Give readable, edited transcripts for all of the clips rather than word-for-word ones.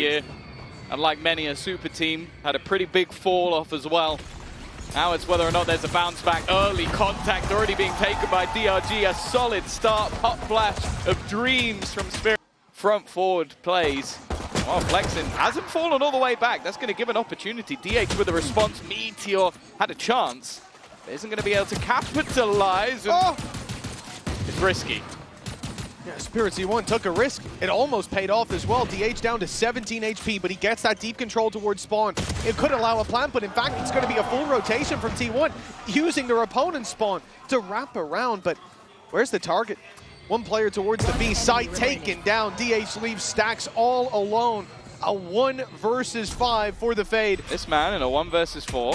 year. And like many a super team, had a pretty big fall off as well. Now it's whether or not there's a bounce back. Early contact already being taken by DRG. A solid start, hot flash of dreams from Spirit. Front forward plays. Well, Flexin hasn't fallen all the way back. That's going to give an opportunity. DH with a response. Meteor had a chance. But isn't going to be able to capitalize. It's risky. Yeah, Spirit Z1 took a risk. It almost paid off as well. DH down to 17 HP, but he gets that deep control towards spawn. It could allow a plant, but in fact, it's going to be a full rotation from T1, using their opponent's spawn to wrap around. But where's the target? One player towards the B site, taken down. DH leaves stax all alone. A 1 versus 5 for the Fade. This man in a 1 versus 4.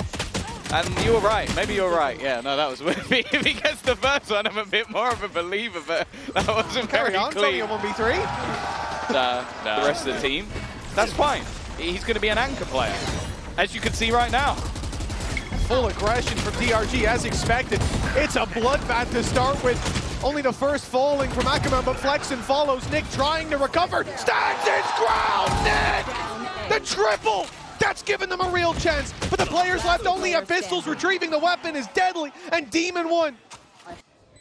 And you were right. Maybe you were right. Yeah, no, that was if he gets the first one, I'm a bit more of a believer, but that wasn't very clean. Carry on, 1v3. No, the rest of the team, that's fine. He's going to be an anchor player, as you can see right now. Full aggression from DRG as expected. It's a bloodbath to start with. Only the first falling from Akeman, but Flexin follows. Nicc trying to recover. Stags his ground. Nicc! The triple! That's given them a real chance. But the players left only have pistols. Retrieving the weapon is deadly. And Demon won.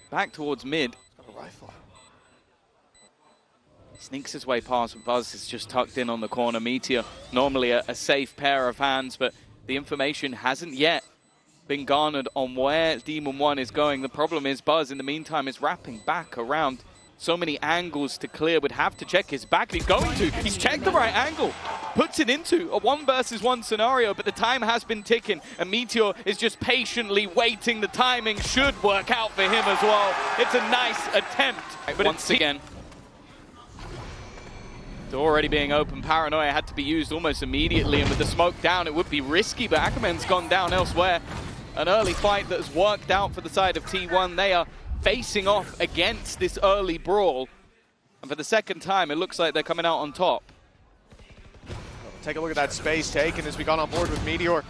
Back towards mid. A rifle. Sneaks his way past. BuZz is just tucked in on the corner. Meteor, normally a safe pair of hands, but the information hasn't yet been garnered on where Demon 1 is going. The problem is BuZz, in the meantime, is wrapping back around. So many angles to clear, would have to check his back. He's going to. He's checked the right angle. Puts it into a 1 versus 1 scenario, but the time has been ticking, and Meteor is just patiently waiting. The timing should work out for him as well. It's a nice attempt. But once again, door already being open. Paranoia had to be used almost immediately, and with the smoke down, it would be risky, but Akeman's gone down elsewhere. An early fight that has worked out for the side of T1. They are facing off against this early brawl. And for the second time, it looks like they're coming out on top. Take a look at that space taken as we got on board with Meteor.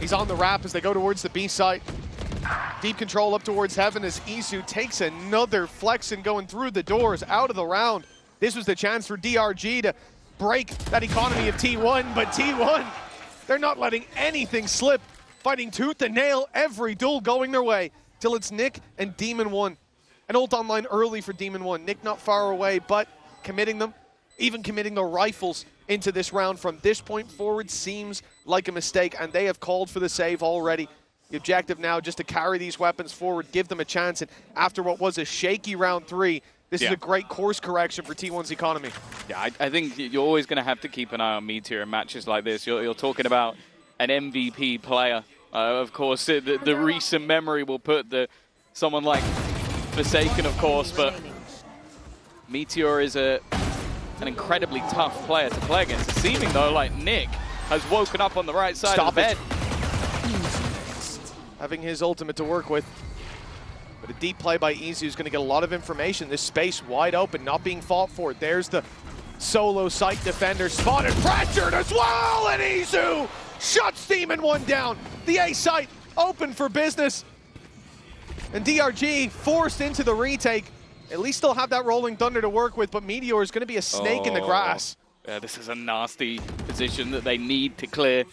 He's on the wrap as they go towards the B site. Deep control up towards heaven as Isu takes another flex and going through the doors out of the round. This was the chance for DRG to break that economy of T1, but T1, they're not letting anything slip. Fighting tooth and nail, every duel going their way, till it's Nicc and Demon 1. An ult online early for Demon 1. Nicc not far away, but committing them, even committing the rifles into this round from this point forward seems like a mistake, and they have called for the save already. The objective now just to carry these weapons forward, give them a chance, and after what was a shaky round 3, this is a great course correction for T1's economy. Yeah, I think you're always going to have to keep an eye on Meteor in matches like this. You're talking about an MVP player. Of course, the recent memory will put someone like Forsaken, of course, but Meteor is an incredibly tough player to play against. It's seeming, though, like Nicc has woken up on the right side of the bed. Having his ultimate to work with. But a deep play by Isu is going to get a lot of information. This space wide open, not being fought for. There's the solo site defender spotted, pressured as well, and Isu shuts Demon 1 down. The A site open for business. And DRG forced into the retake. At least they'll have that rolling thunder to work with, but Meteor is going to be a snake in the grass. Yeah, this is a nasty position that they need to clear.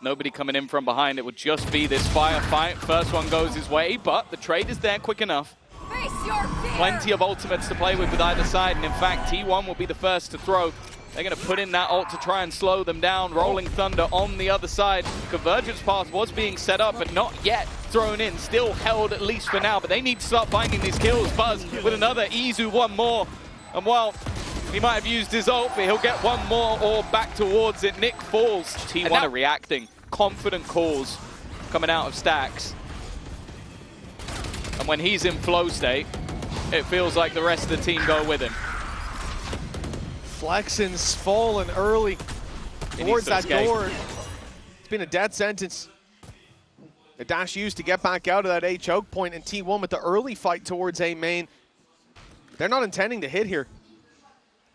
Nobody coming in from behind. It would just be this firefight. First one goes his way, but the trade is there quick enough. Plenty of ultimates to play with either side, and in fact, T1 will be the first to throw. They're going to put in that ult to try and slow them down. Rolling Thunder on the other side. Convergence path was being set up, but not yet thrown in. Still held, at least for now, but they need to start finding these kills. BuZz with another. Isu one more. And while he might have used his ult, but he'll get one more or back towards it. Nicc falls. T1 are reacting. Confident calls coming out of stax. And when he's in flow state, it feels like the rest of the team go with him. Flexin's fallen early towards that door. It's been a death sentence. A dash used to get back out of that A choke point, and T1 with the early fight towards A main. They're not intending to hit here.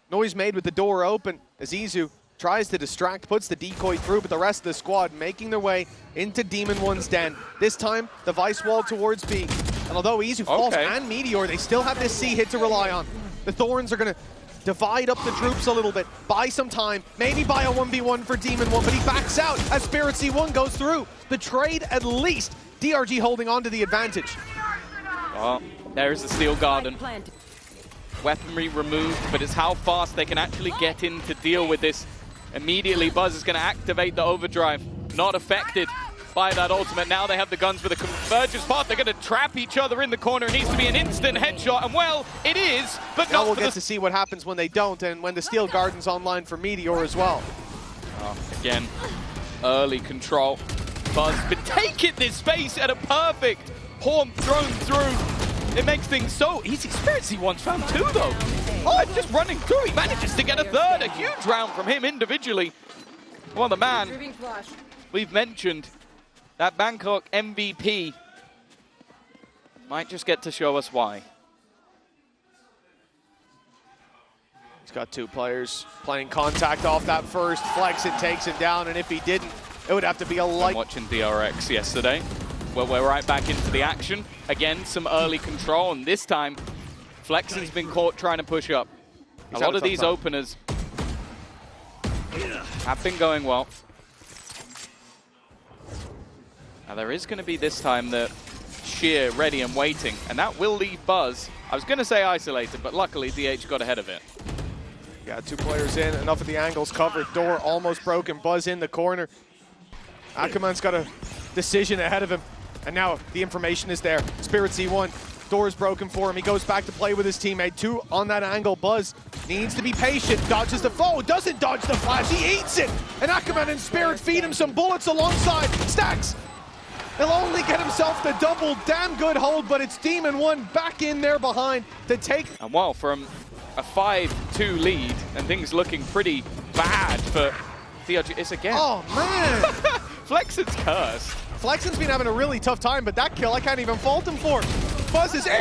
Noise made with the door open as Isu tries to distract, puts the decoy through, but the rest of the squad making their way into Demon 1's den. This time, the vice wall towards B. And although Isu falls and Meteor, they still have this C hit to rely on. The Thorns are going to divide up the troops a little bit, buy some time, maybe buy a 1v1 for Demon 1, but he backs out as Spirit C1 goes through. The trade, at least, DRG holding on to the advantage. Well, there is the Steel Garden. Weaponry removed, but it's how fast they can actually get in to deal with this. Immediately, BuZz is going to activate the overdrive. Not affected by that ultimate. Now they have the guns with a convergence path. They're going to trap each other in the corner. It needs to be an instant headshot, and well, it is, but now not we'll get to see what happens when they don't, and when the Steel Garden's online for Meteor as well. Again, early control. BuZz, but taking this space at a perfect horn thrown through. It makes things so easy. Spirit C1's found two, though. Oh, just running through. He manages to get a third. A huge round from him individually. Well, the man we've mentioned, that Bangkok MVP, might just get to show us why. He's got two players playing contact off that first. Flex it, takes him down, and if he didn't, it would have to be a light. I'm watching DRX yesterday. Well, we're right back into the action. Again, some early control, and this time, Flexen's been caught trying to push up. A lot of these openers have been going well. Now there is going to be this time the sheer ready and waiting, and that will leave BuZz. I was going to say isolated, but luckily DH got ahead of it. Yeah, two players in, enough of the angles covered. Door almost broken, BuZz in the corner. Akeman's got a decision ahead of him, and now the information is there. Spirit C1, door is broken for him. He goes back to play with his teammate. Two on that angle. BuZz needs to be patient. Dodges the foe, doesn't dodge the flash. He eats it, and Akeman and Spirit feed him some bullets alongside stax. He'll only get himself the double. Damn good hold, but it's Demon 1 back in there behind to take. And well, from a 5-2 lead, and things looking pretty bad for DRG. It's again. Oh, man. Flexen's cursed. Flexen's been having a really tough time, but that kill I can't even fault him for. BuZz is in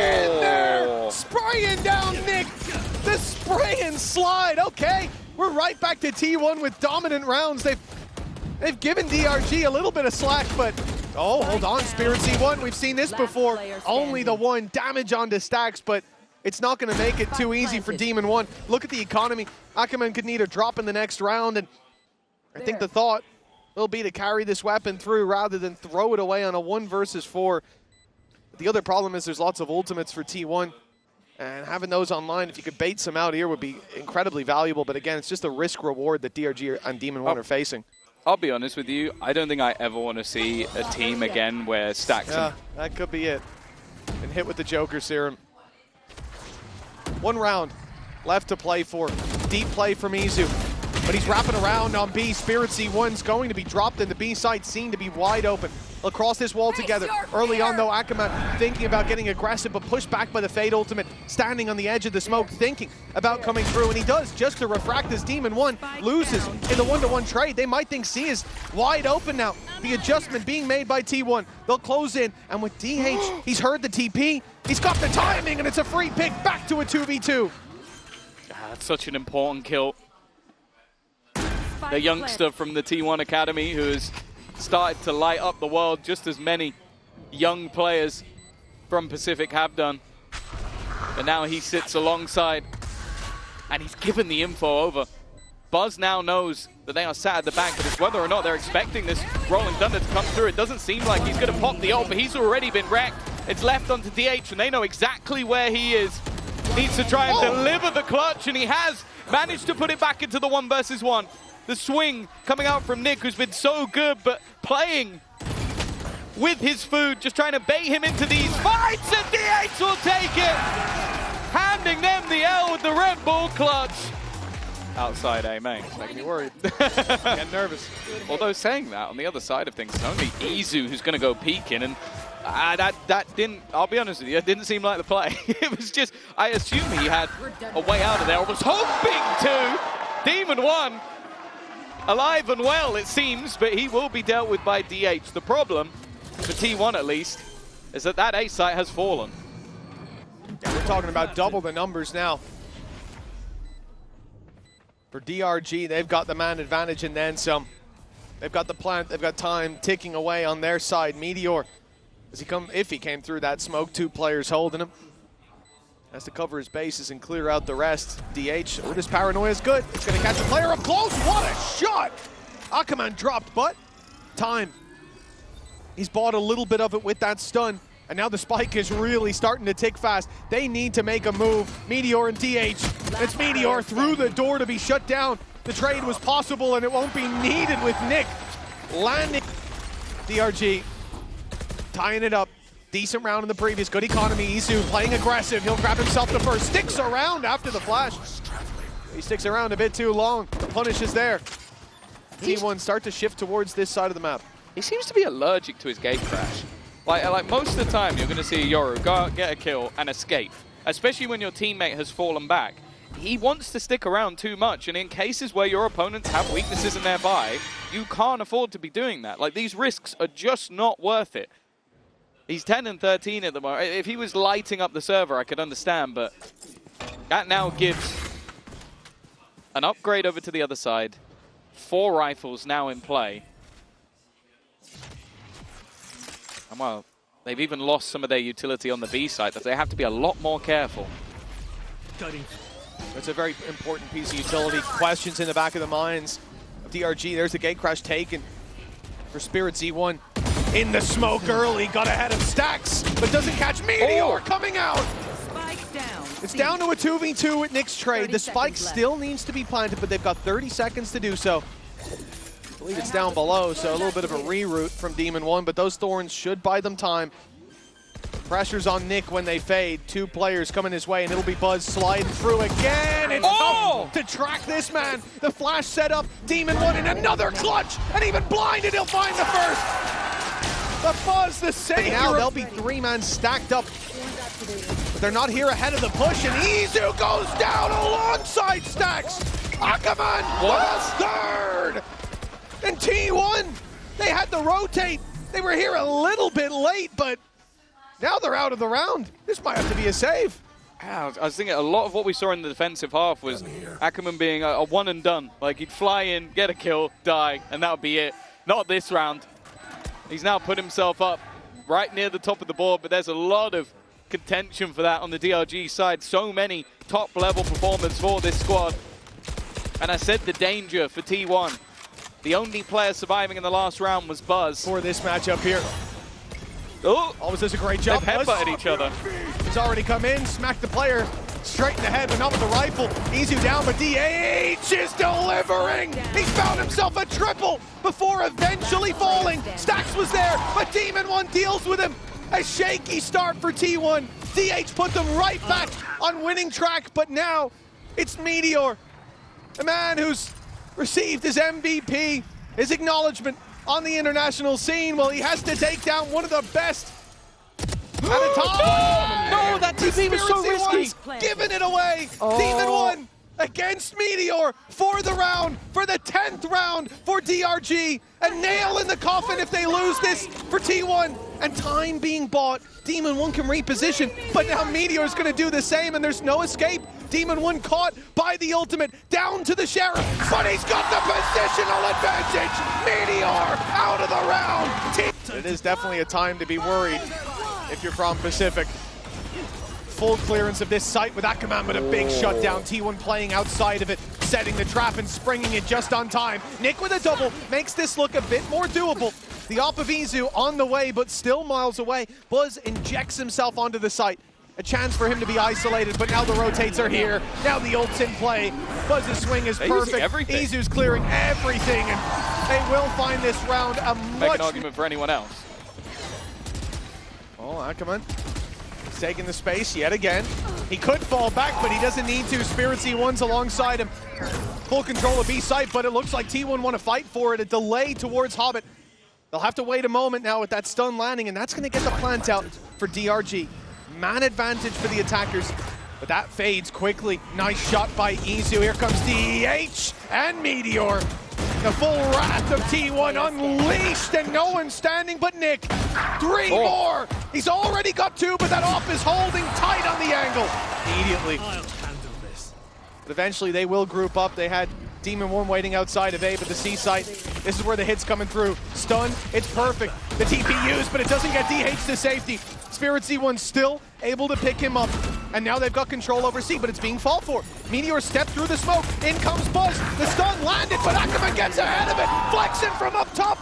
there, spraying down Nicc. The spray and slide. Okay, we're right back to T1 with dominant rounds. They've given DRG a little bit of slack, but oh, hold on, Spirit C1. We've seen this before. Only the one damage onto stax, but it's not going to make it too easy for Demon 1. Look at the economy. Akeman could need a drop in the next round, and I think the thought will be to carry this weapon through rather than throw it away on a 1 versus 4. The other problem is there's lots of ultimates for T1, and having those online, if you could bait some out here, would be incredibly valuable. But again, it's just a risk-reward that DRG and Demon 1 are facing. I'll be honest with you, I don't think I ever want to see a team again where stax. Yeah, that could be it. And hit with the Joker Serum. 1 round left to play for. Deep play from Izu. But he's wrapping around on B. Spirit C1's going to be dropped, and the B side seen to be wide open. They'll cross this wall together. Early on, though, Akeman thinking about getting aggressive, but pushed back by the Fade ultimate, standing on the edge of the smoke, thinking about coming through, and he does, just to refract as Demon 1 loses in the 1-to-1 trade. They might think C is wide open now. The adjustment being made by T1. They'll close in, and with DH, he's heard the TP. He's got the timing, and it's a free pick back to a 2v2. That's such an important kill. The youngster from the T1 Academy who has started to light up the world just as many young players from Pacific have done. But now he sits alongside and he's given the info over. BuZz now knows that they are sat at the back, but it's whether or not they're expecting this Rolling Thunder to come through. It doesn't seem like he's going to pop the ult, but he's already been wrecked. It's left onto DH, and they know exactly where he is. Needs to try and deliver the clutch, and he has managed to put it back into the 1 versus 1. The swing coming out from Nicc, who's been so good, but playing with his food, just trying to bait him into these fights, and DH will take it! Handing them the L with the Red Bull clutch. Outside A main. It's making me worried. Getting nervous. Although saying that, on the other side of things, it's only Izu who's going to go peeking, and that didn't, I'll be honest with you, it didn't seem like the play. It was just, I assume he had a way out of there. I was hoping to. Demon 1, alive and well, it seems, but he will be dealt with by DH. The problem, for T1 at least, is that that A site has fallen. Yeah, we're talking about double the numbers now. For DRG, they've got the man advantage and then some. They've got the plant, they've got time ticking away on their side. Meteor, if he came through that smoke, 2 players holding him. Has to cover his bases and clear out the rest. DH, with his paranoia is good. It's going to catch a player up close. What a shot! Akeman dropped, but time. He's bought a little bit of it with that stun. And now the spike is really starting to tick fast. They need to make a move. Meteor and DH. It's Meteor through the door to be shut down. The trade was possible and it won't be needed with Nicc landing. DRG tying it up. Decent round in the previous. Good economy. Isu playing aggressive. He'll grab himself the first. Sticks around after the flash. He sticks around a bit too long. The punish is there. T1 start to shift towards this side of the map. He seems to be allergic to his gate crash. Like most of the time, you're going to see Yoru go out, get a kill, and escape. Especially when your teammate has fallen back. He wants to stick around too much, and in cases where your opponents have weaknesses in their buy, you can't afford to be doing that. Like, these risks are just not worth it. He's 10 and 13 at the moment. If he was lighting up the server, I could understand, but that now gives an upgrade over to the other side. 4 rifles now in play. And well, they've even lost some of their utility on the B side, that they have to be a lot more careful. That's a very important piece of utility. Questions in the back of the minds of DRG. There's the gate crash taken for Spirit Z1. In the smoke early, got ahead of stax, but doesn't catch Meteor coming out. Spike down. It's down to a 2v2 with Nick's trade. The spike still needs to be planted, but they've got 30 seconds to do so. I believe it's down below, so a little bit of a reroute from Demon 1, but those thorns should buy them time. Pressure's on Nicc when they fade. 2 players coming his way, and it'll be BuZz sliding through again. It's tough to track this man. The flash set up. Demon 1 in another clutch, and even blinded, he'll find the first. The BuZz, the savior. Now they'll be 3 men stacked up, but they're not here ahead of the push, and Isu goes down alongside stax. Akeman was third. And T1, they had to rotate. They were here a little bit late, but now they're out of the round. This might have to be a save. I was thinking a lot of what we saw in the defensive half was Akeman being a one and done. Like, he'd fly in, get a kill, die, and that would be it. Not this round. He's now put himself up right near the top of the board, but there's a lot of contention for that on the DRG side. So many top-level performers for this squad. And I said the danger for T1. The only player surviving in the last round was BuZz. For this matchup here. Oh, always does a great job. They've headbutted each other. He's already come in, smacked the player straight in the head, but not with the rifle. Isu down, but DH is delivering. He's found himself a triple before eventually falling. Stax was there, but Demon 1 deals with him. A shaky start for T1. DH put them right back on winning track, but now it's Meteor, a man who's received his MVP, his acknowledgement on the international scene. Well, he has to take down one of the best at a time. No, that TP was so risky. Giving it away. Demon 1 against Meteor for the round, for the 10th round for DRG. A nail in the coffin if they lose this for T1. And time being bought. Demon 1 can reposition, but now Meteor's going to do the same, and there's no escape. Demon 1 caught by the ultimate, down to the Sheriff, but he's got the positional advantage. Meteor out of the round. It is definitely a time to be worried if you're from Pacific. Full clearance of this site with Akeman, but a big shutdown. T1 playing outside of it, setting the trap and springing it just on time. Nicc with a double makes this look a bit more doable. The op of Isu on the way, but still miles away. BuZz injects himself onto the site. A chance for him to be isolated, but now the rotates are here. Now the ult's in play. BuZz's swing is perfect. Isu's clearing everything, and they will find this round a Make an argument for anyone else. Oh, Akeman. He's taking the space yet again. He could fall back, but he doesn't need to. Spirit Z1's alongside him. Full control of B site, but it looks like T1 want to fight for it. A delay towards Hobbit. They'll have to wait a moment now with that stun landing, and that's going to get the plant out for DRG. Man advantage for the attackers, but that fades quickly. Nice shot by Isu. Here comes DH and Meteor. The full wrath of T1 unleashed, and no one standing but Nicc. 3 more. He's already got 2, but that off is holding tight on the angle. Immediately. But eventually they will group up. They had Demon 1 waiting outside of A, but the C site, this is where the hit's coming through. Stun, it's perfect. The TP used, but it doesn't get DH to safety. Spirit Z1 still able to pick him up And now they've got control over C, but it's being fought for. Meteor stepped through the smoke. In comes BuZz. The stun landed, but Akeman gets ahead of it. Flexing from up top.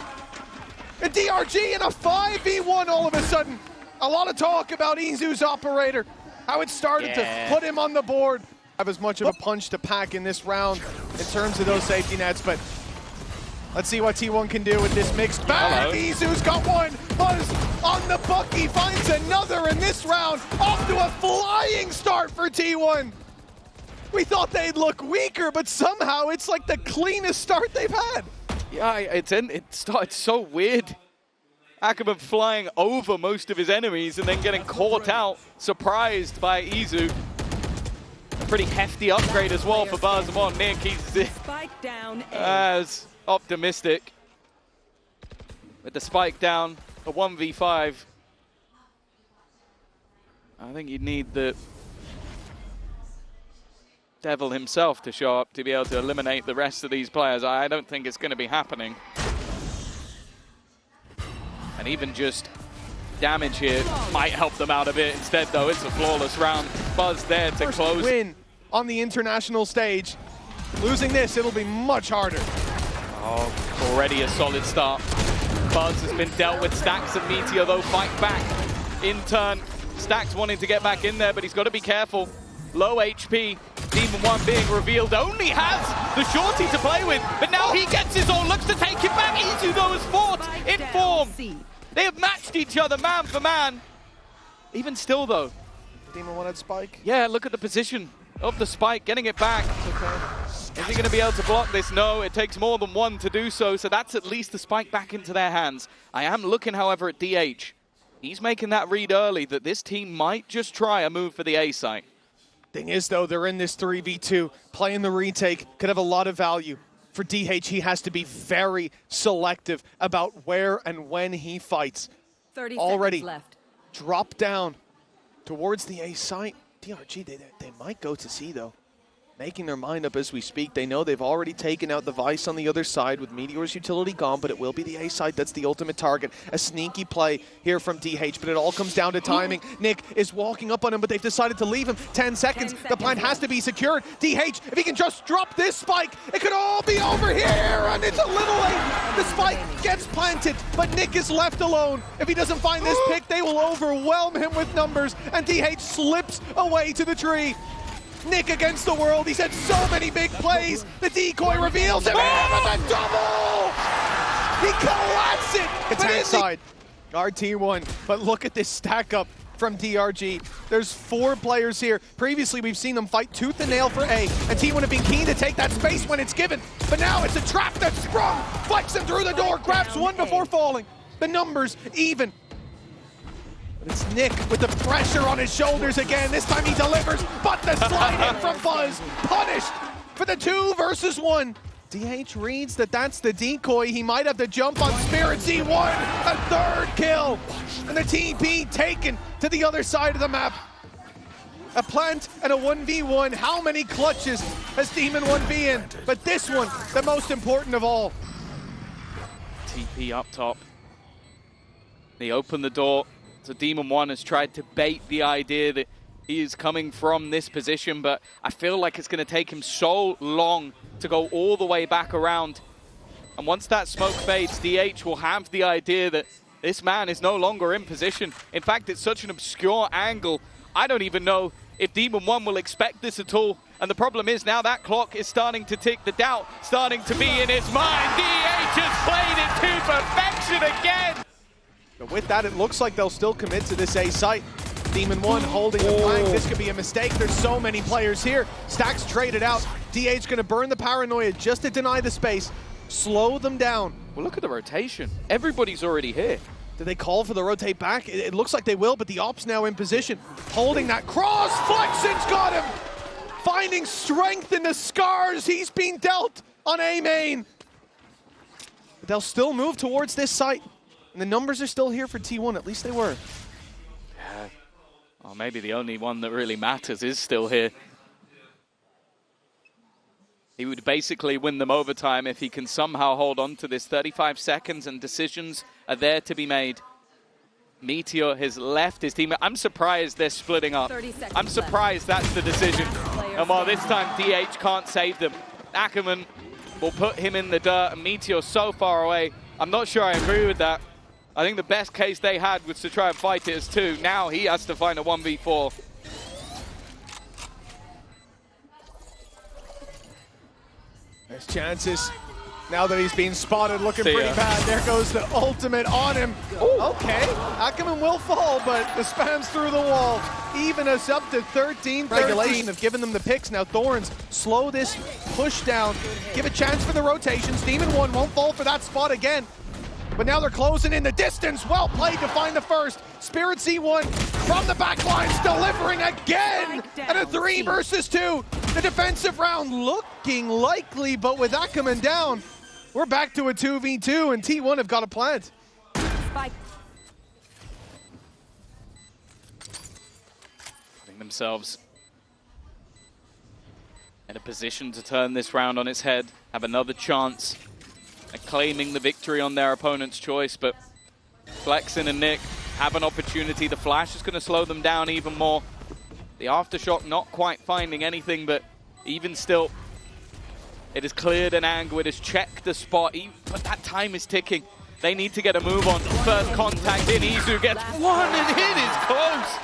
And DRG in a 5v1 all of a sudden. A lot of talk about Izu's operator. How it started to put him on the board. Have as much of a punch to pack in this round in terms of those safety nets, but let's see what T1 can do with this mixed bag. Izu's got one. BuZz on the bucky finds another in this round. Off to a flying start for T1. We thought they'd look weaker, but somehow it's like the cleanest start they've had. Yeah, it started so weird. Akeman flying over most of his enemies and then getting caught out, surprised by Izu. A pretty hefty upgrade as well for BuZz. Come on, Nicc, he's as optimistic. With the spike down, a 1v5. I think you'd need the devil himself to show up to be able to eliminate the rest of these players. I don't think it's going to be happening. And even just damage here might help them out a bit. Instead, though, it's a flawless round. BuZz there to close. Win on the international stage. Losing this, it'll be much harder. Oh, already a solid start. BuZz has been dealt with. Stax and Meteor, though, fight back in turn. Stax wanting to get back in there, but he's got to be careful. Low HP. Demon 1 being revealed. Only has the shorty to play with, but now he gets his own. Looks to take it back. Izu, though, has fought in form. They have matched each other man for man. Even still, though. Demon 1 had spike. Yeah, look at the position of the spike, getting it back. Is he going to be able to block this? No, it takes more than one to do so, so that's at least the spike back into their hands. I am looking, however, at DH. He's making that read early that this team might just try a move for the A site. Thing is, though, they're in this 3v2. Playing the retake could have a lot of value. For DH, he has to be very selective about where and when he fights. 30 already seconds left. Drop down towards the A site. DRG, they might go to C, though. Making their mind up as we speak. They know they've already taken out the Vice on the other side with Meteor's utility gone, but it will be the A side that's the ultimate target. A sneaky play here from DH, but it all comes down to timing. Nicc is walking up on him, but they've decided to leave him. 10 seconds. The plant has to be secured. DH, if he can just drop this spike, it could all be over here, and it's a little late. The spike gets planted, but Nicc is left alone. If he doesn't find this pick, they will overwhelm him with numbers, and DH slips away to the tree. Nicc against the world. He's had so many big plays. The decoy reveals him. And the double! He collapsed it. It's outside. Guard T1. But look at this stack up from DRG. There's 4 players here. Previously, we've seen them fight tooth and nail for A. And T1 have been keen to take that space when it's given. But now it's a trap that's sprung. Flex him through the door. Grabs one before falling. The numbers even. It's Nicc with the pressure on his shoulders again. This time he delivers, but the slide in from BuZz. Punished for the 2 versus 1. DH reads that that's the decoy. He might have to jump on Spirit Z1. A 3rd kill. And the TP taken to the other side of the map. A plant and a 1v1. How many clutches has Demon 1 be in? But this one, the most important of all. TP up top. They open the door. So Demon 1 has tried to bait the idea that he is coming from this position, but I feel like it's going to take him so long to go all the way back around. And once that smoke fades, DH will have the idea that this man is no longer in position. In fact, it's such an obscure angle. I don't even know if Demon 1 will expect this at all. And the problem is now that clock is starting to tick, the doubt starting to be in his mind. DH has played it to perfection again. But with that, it looks like they'll still commit to this A site. Demon 1 holding the flank. This could be a mistake. There's so many players here. Stax traded out. DH going to burn the paranoia just to deny the space. Slow them down. Well, look at the rotation. Everybody's already here. Do they call for the rotate back? It looks like they will, but the Ops now in position. Holding that cross. Flexion's got him. Finding strength in the scars he's been dealt on A main. But they'll still move towards this site. And the numbers are still here for T1, at least they were. Yeah. Well, maybe the only one that really matters is still here. He would basically win them overtime if he can somehow hold on to this 35 seconds and decisions are there to be made. Meteor has left his team. I'm surprised they're splitting up. I'm surprised that's the decision. And while this time DH can't save them, Akeman will put him in the dirt, and Meteor's so far away. I'm not sure I agree with that. I think the best case they had was to try and fight it as two. Now he has to find a 1v4. There's chances. Now that he's being spotted, looking pretty bad. There goes the ultimate on him. Ooh. Okay, Akeman will fall, but the spam's through the wall. Even us up to 13. Regulation have given them the picks. Now Thorns slow this push down. Give a chance for the rotations. Demon 1 won't fall for that spot again. But now they're closing in the distance. Well played to find the first. Spirit C1 from the back lines, delivering again. And a 3 versus 2. The defensive round looking likely, but with Akeman down, we're back to a 2v2, and T1 have got a plant. Putting themselves in a position to turn this round on its head, have another chance at claiming the victory on their opponent's choice, but Flexin and Nicc have an opportunity. The flash is going to slow them down even more. The aftershock not quite finding anything, but even still, it has cleared an angle, it has checked the spot, but that time is ticking. They need to get a move on. First contact in, Izu gets one, and it is close.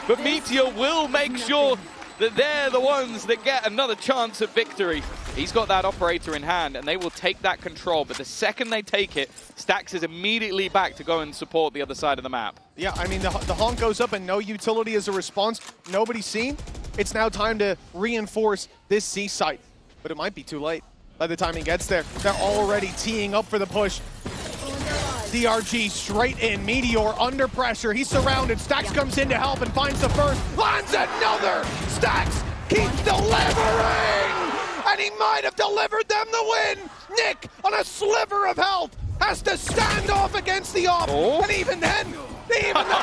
But Meteor will make sure that they're the ones that get another chance at victory. He's got that operator in hand, and they will take that control, but the second they take it, stax is immediately back to go and support the other side of the map. Yeah, I mean, the honk goes up and no utility as a response. Nobody's seen. It's now time to reinforce this C site. But it might be too late by the time he gets there. They're already teeing up for the push. DRG straight in. Meteor under pressure. He's surrounded. Stax comes in to help and finds the first. Lands another! Stax keeps delivering! And he might have delivered them the win! Nicc, on a sliver of health, has to stand off against the op. And even then, even the